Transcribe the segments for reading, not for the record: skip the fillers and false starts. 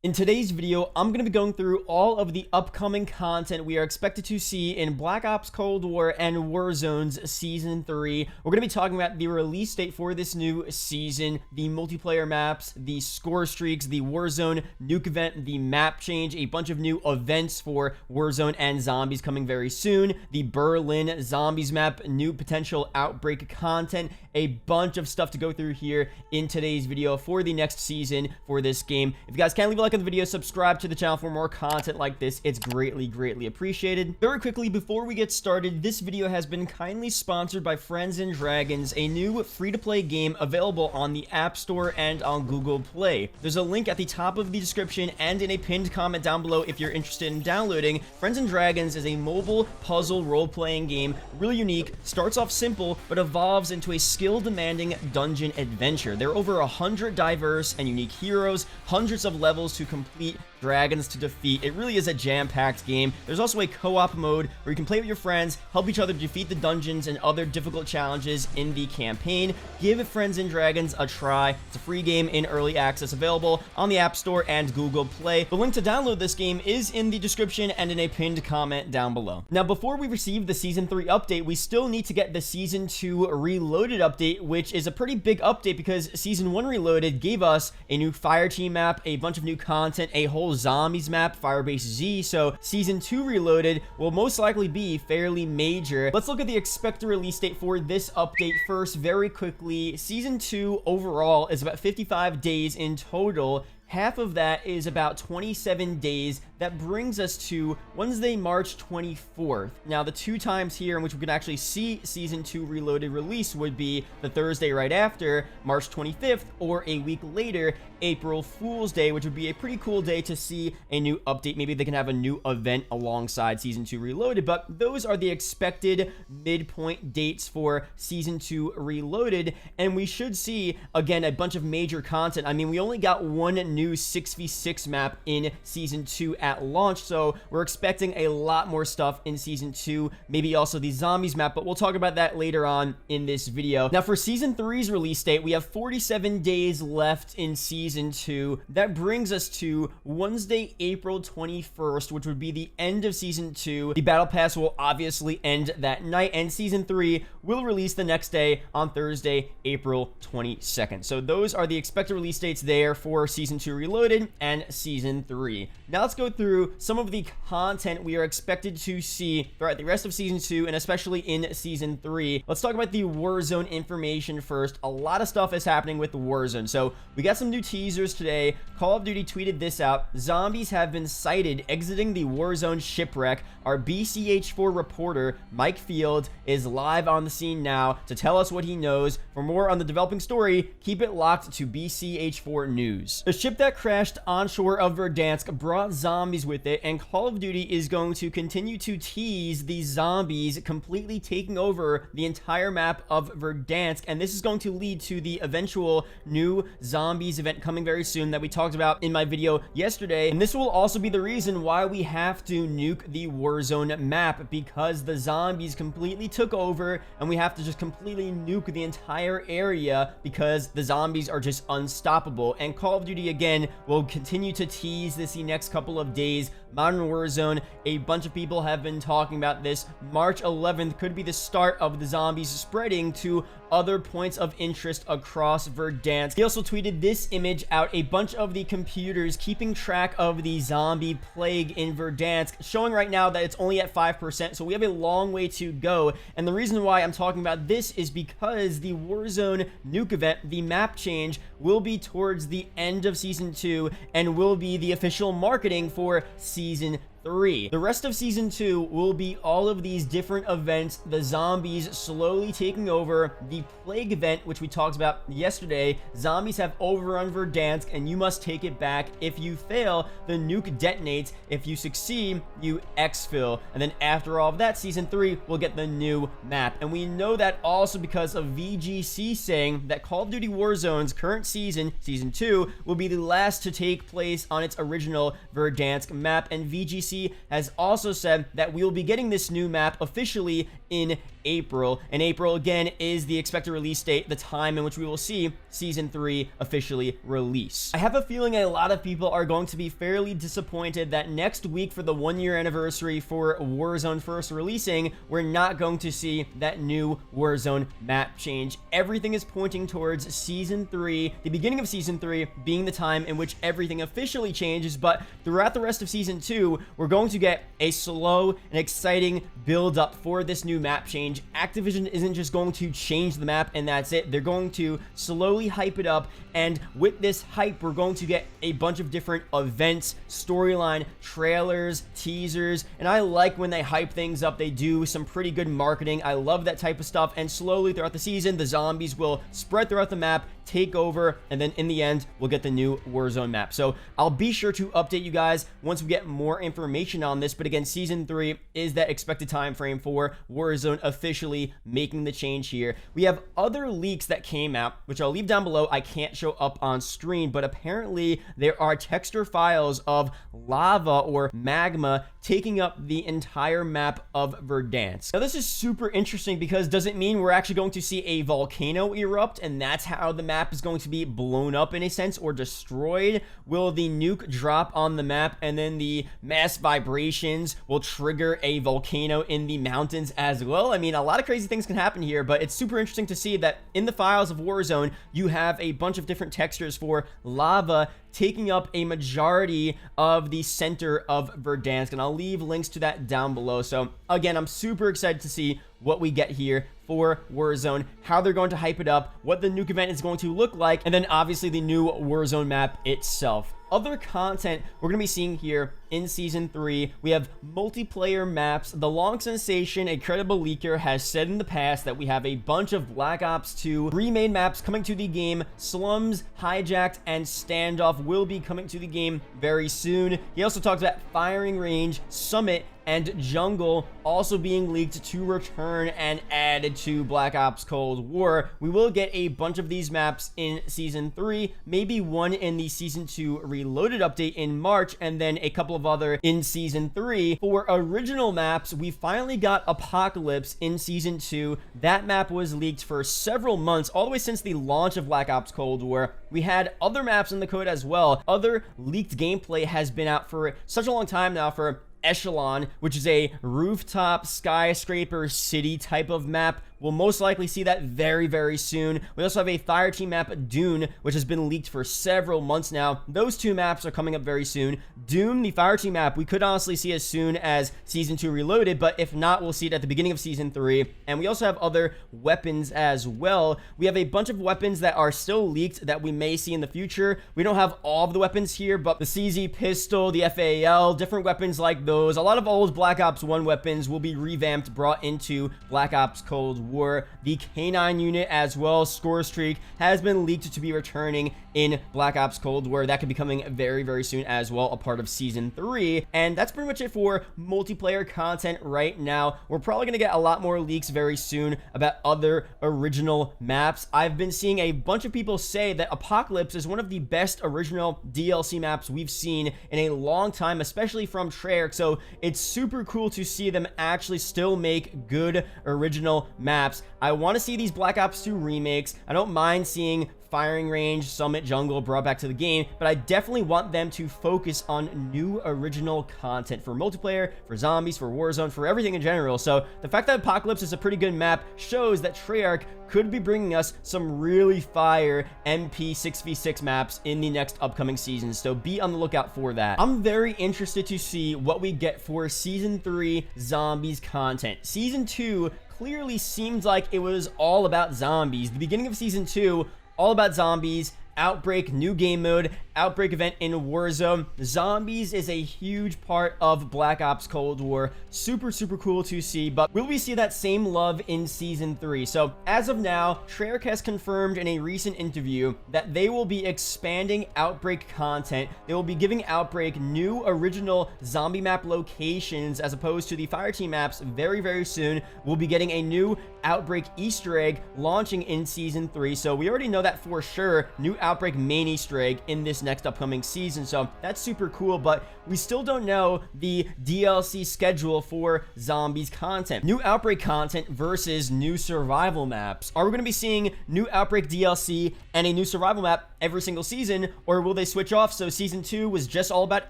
In today's video, I'm going to be going through all of the upcoming content we are expected to see in Black Ops Cold War and Warzone's Season 3. We're going to be talking about the release date for this new season, the multiplayer maps, the Scorestreaks, the Warzone Nuke event, the map change, a bunch of new events for Warzone and Zombies coming very soon, the Berlin Zombies map, new potential Outbreak content, a bunch of stuff to go through here in today's video for the next season for this game. If you guys can, leave a like on the video, subscribe to the channel for more content like this. It's greatly appreciated. Very quickly, before we get started, this video has been kindly sponsored by Friends and Dragons, a new free-to-play game available on the App Store and on Google Play. There's a link at the top of the description and in a pinned comment down below if you're interested in downloading. Friends and Dragons is a mobile puzzle role-playing game, really unique, starts off simple, but evolves into a skill-demanding dungeon adventure. There are over 100 diverse and unique heroes, hundreds of levels to complete, dragons to defeat. It really is a jam-packed game. There's also a co-op mode where you can play with your friends, help each other defeat the dungeons and other difficult challenges in the campaign. Give Friends and Dragons a try. It's a free game in early access, available on the App Store and Google Play. The link to download this game is in the description and in a pinned comment down below. Now, before we receive the Season 3 update, we still need to get the Season 2 Reloaded update, which is a pretty big update because Season 1 Reloaded gave us a new fire team map, a bunch of new content, a whole Zombies map, Firebase Z. So Season 2 Reloaded will most likely be fairly major. Let's look at the expected release date for this update first very quickly. Season 2 overall is about 55 days in total. Half of that is about 27 days. That brings us to Wednesday, March 24th. Now, the two times here in which we can actually see Season 2 Reloaded release would be the Thursday right after, March 25th, or a week later, April Fool's Day, which would be a pretty cool day to see a new update. Maybe they can have a new event alongside Season 2 Reloaded, but those are the expected midpoint dates for Season 2 Reloaded, and we should see, again, a bunch of major content. I mean, we only got one new 6v6 map in Season 2 at launch, so we're expecting a lot more stuff in Season 2, maybe also the Zombies map, but we'll talk about that later on in this video. Now, for Season 3's release date, we have 47 days left in Season 2. That brings us to Wednesday, April 21st, which would be the end of Season 2. The Battle Pass will obviously end that night, and Season 3 will release the next day on Thursday, April 22nd. So those are the expected release dates there for Season 2 Reloaded and Season 3. Now let's go through some of the content we are expected to see throughout the rest of Season 2 and especially in Season 3. Let's talk about the Warzone information first. A lot of stuff is happening with Warzone. So we got some new teasers today. Call of Duty tweeted this out. Zombies have been sighted exiting the Warzone shipwreck. Our BCH4 reporter, Mike Field, is live on the scene now to tell us what he knows. For more on the developing story, keep it locked to BCH4 News. The ship that crashed onshore of Verdansk brought zombies with it, and Call of Duty is going to continue to tease the zombies completely taking over the entire map of Verdansk, and this is going to lead to the eventual new Zombies event coming very soon that we talked about in my video yesterday. And this will also be the reason why we have to nuke the Warzone map, because the zombies completely took over and we have to just completely nuke the entire area because the zombies are just unstoppable. And Call of Duty again will continue to tease this the next couple of days. Modern Warzone, a bunch of people have been talking about this. March 11th could be the start of the zombies spreading to other points of interest across Verdansk. He also tweeted this image out, a bunch of the computers keeping track of the zombie plague in Verdansk, showing right now that it's only at 5%, so we have a long way to go. And the reason why I'm talking about this is because the Warzone Nuke event, the map change, will be towards the end of Season 2 and will be the official marketing for Season 3. The rest of Season 2 will be all of these different events, the zombies slowly taking over, the plague event, which we talked about yesterday. Zombies have overrun Verdansk and you must take it back. If you fail, the nuke detonates. If you succeed, you exfil. And then after all of that, Season 3 will get the new map. And we know that also because of VGC saying that Call of Duty Warzone's current season, Season 2, will be the last to take place on its original Verdansk map. And VGC has also said that we will be getting this new map officially in April, and April again is the expected release date, the time in which we will see Season 3 officially release. I have a feeling a lot of people are going to be fairly disappointed that next week for the 1-year anniversary for Warzone first releasing, we're not going to see that new Warzone map change. Everything is pointing towards Season 3, the beginning of Season 3 being the time in which everything officially changes, but throughout the rest of Season 2, we're going to get a slow and exciting build up for this new map change. Activision isn't just going to change the map and that's it. They're going to slowly hype it up, and with this hype, we're going to get a bunch of different events, storyline, trailers, teasers, and I like when they hype things up. They do some pretty good marketing. I love that type of stuff, and slowly throughout the season, the zombies will spread throughout the map, take over, and then in the end, we'll get the new Warzone map. So I'll be sure to update you guys once we get more information on this, but again, Season 3 is that expected time frame for Warzone officially making the change here. We have other leaks that came out, which I'll leave down below. I can't show up on screen, but apparently there are texture files of lava or magma taking up the entire map of Verdansk. Now, this is super interesting because does it mean we're actually going to see a volcano erupt, and that's how the map is going to be blown up in a sense or destroyed? Will the nuke drop on the map and then the mass vibrations will trigger a volcano in the mountains as well? I mean, a lot of crazy things can happen here, but it's super interesting to see that in the files of Warzone, you have a bunch of different textures for lava taking up a majority of the center of Verdansk, and I'll leave links to that down below. So again, I'm super excited to see what we get here for Warzone, how they're going to hype it up, what the nuke event is going to look like, and then obviously the new Warzone map itself. Other content we're going to be seeing here in Season 3, we have multiplayer maps. The long sensation, a credible leaker, has said in the past that we have a bunch of Black Ops 2 remade maps coming to the game. Slums, Hijacked, and Standoff will be coming to the game very soon. He also talks about Firing Range, Summit, and Jungle also being leaked to return and added to Black Ops Cold War. We will get a bunch of these maps in Season 3, maybe one in the Season 2 Reloaded update in March, and then a couple of other in Season 3. For original maps, we finally got Apocalypse in Season 2. That map was leaked for several months, all the way since the launch of Black Ops Cold War. We had other maps in the code as well. Other leaked gameplay has been out for such a long time now. For Echelon, which is a rooftop skyscraper city type of map, we'll most likely see that very, very soon. We also have a Fireteam map, Dune, which has been leaked for several months now. Those two maps are coming up very soon. Dune, the Fireteam map, we could honestly see as soon as Season 2 Reloaded, but if not, we'll see it at the beginning of Season 3. And we also have other weapons as well. We have a bunch of weapons that are still leaked that we may see in the future. We don't have all of the weapons here, but the CZ pistol, the FAL, different weapons like those. A lot of old Black Ops 1 weapons will be revamped, brought into Black Ops Cold War. The K9 unit as well, Scorestreaks, has been leaked to be returning in Black Ops Cold War. That could be coming very, very soon as well, a part of Season 3. And that's pretty much it for multiplayer content right now. We're probably going to get a lot more leaks very soon about other original maps. I've been seeing a bunch of people say that Apocalypse is one of the best original DLC maps we've seen in a long time, especially from Treyarch. So it's super cool to see them actually still make good original maps. I want to see these Black Ops 2 remakes. I don't mind seeing Firing Range, Summit, Jungle brought back to the game, but I definitely want them to focus on new original content for multiplayer, for zombies, for Warzone, for everything in general. So the fact that Apocalypse is a pretty good map shows that Treyarch could be bringing us some really fire MP 6v6 maps in the next upcoming seasons, so be on the lookout for that. I'm very interested to see what we get for Season 3 zombies content. Season 2 clearly seems like it was all about zombies. The beginning of Season 2, all about zombies. Outbreak, new game mode, Outbreak event in Warzone. Zombies is a huge part of Black Ops Cold War. Super, super cool to see, but will we see that same love in Season 3? So as of now, Treyarch has confirmed in a recent interview that they will be expanding Outbreak content. They will be giving Outbreak new original zombie map locations as opposed to the Fireteam maps very, very soon. We'll be getting a new Outbreak Easter egg launching in Season 3, so we already know that for sure. New Outbreak main Easter egg in this next upcoming season, so that's super cool, but we still don't know the DLC schedule for zombies content. New Outbreak content versus new survival maps. Are we going to be seeing new Outbreak DLC and a new survival map every single season, or will they switch off? So season 2 was just all about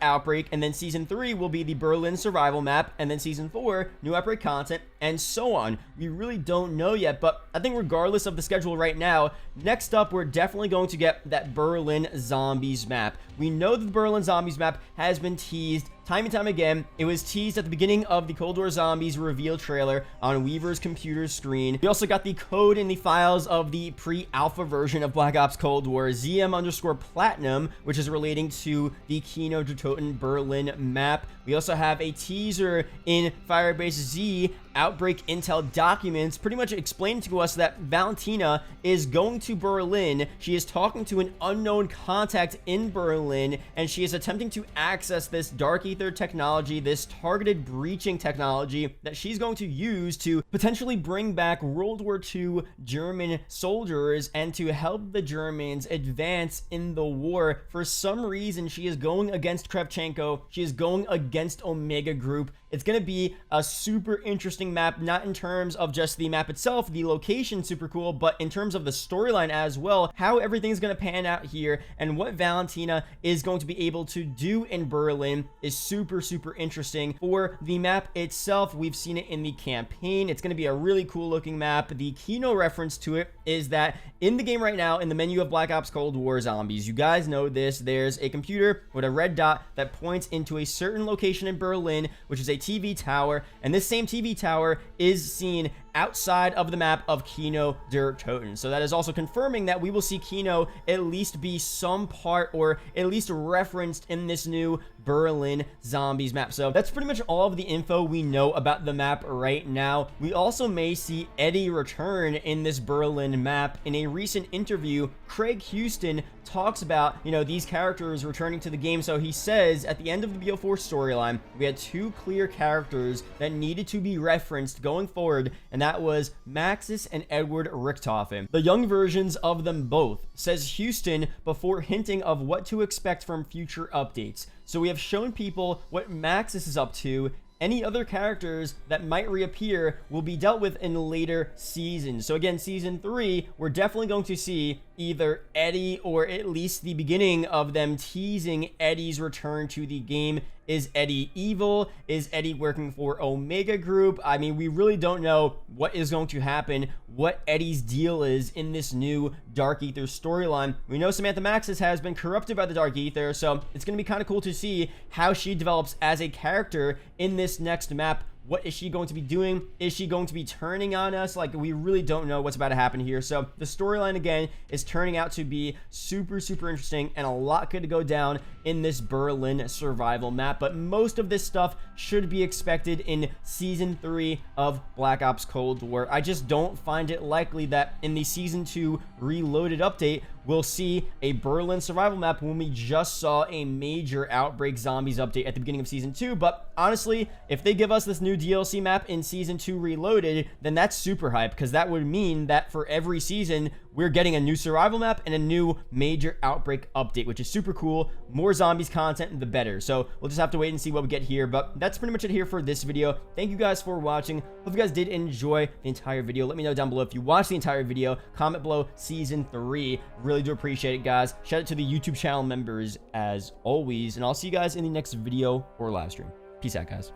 Outbreak, and then season 3 will be the Berlin survival map, and then season 4 new Outbreak content, and so on. We really don't know yet, but I think regardless of the schedule right now, next up we're definitely going to get that Berlin zombies map. We know that the Berlin zombies map has been teased time and time again. It was teased at the beginning of the Cold War Zombies reveal trailer on Weaver's computer screen. We also got the code in the files of the pre-alpha version of Black Ops Cold War, ZM_Platinum, which is relating to the Kino der Toten Berlin map. We also have a teaser in Firebase Z Outbreak intel documents pretty much explaining to us that Valentina is going to Berlin. She is talking to an unknown contact in Berlin, and she is attempting to access this dark ether technology, this targeted breaching technology that she's going to use to potentially bring back World War II German soldiers and to help the Germans advance in the war. For some reason, she is going against Kravchenko. She is going against Omega Group. It's going to be a super interesting map, not in terms of just the map itself, the location super cool, but in terms of the storyline as well, how everything's going to pan out here and what Valentina is going to be able to do in Berlin is super interesting. For the map itself, we've seen it in the campaign. It's going to be a really cool looking map. The Kino reference to it is that in the game right now, in the menu of Black Ops Cold War Zombies, you guys know this, there's a computer with a red dot that points into a certain location in Berlin, which is a TV tower, and this same TV tower is seen outside of the map of Kino der Toten. So that is also confirming that we will see Kino at least be some part or at least referenced in this new Berlin zombies map. So that's pretty much all of the info we know about the map right now. We also may see Eddie return in this Berlin map. In a recent interview, Craig Houston talks about, these characters returning to the game. So he says at the end of the BO4 storyline, we had two clear characters that needed to be referenced going forward, and that was Maxis and Edward Richthofen, the young versions of them both, says Houston before hinting of what to expect from future updates. So we have shown people what Maxis is up to. Any other characters that might reappear will be dealt with in later seasons. So again, season 3, we're definitely going to see either Eddie or at least the beginning of them teasing Eddie's return to the game. Is Eddie evil? Is Eddie working for Omega Group? I mean, we really don't know what is going to happen, what Eddie's deal is in this new Dark Ether storyline. We know Samantha Maxis has been corrupted by the Dark Ether, so it's going to be kind of cool to see how she develops as a character in this next map. What is she going to be doing? Is she going to be turning on us? Like, we really don't know what's about to happen here. So the storyline, again, is turning out to be super interesting, and a lot could go down in this Berlin survival map. But most of this stuff should be expected in season 3 of Black Ops Cold War. I just don't find it likely that in the season 2 reloaded update, we'll see a Berlin survival map when we just saw a major Outbreak Zombies update at the beginning of season 2. But honestly, if they give us this new DLC map in season 2 reloaded, then that's super hype, because that would mean that for every season we're getting a new survival map and a new major Outbreak update, which is super cool. More zombies content, the better. So we'll just have to wait and see what we get here. But that's pretty much it here for this video. Thank you guys for watching. Hope you guys did enjoy the entire video. Let me know down below if you watched the entire video. Comment below season 3. Really do appreciate it, guys. Shout out to the YouTube channel members as always, and I'll see you guys in the next video or live stream. Peace out, guys.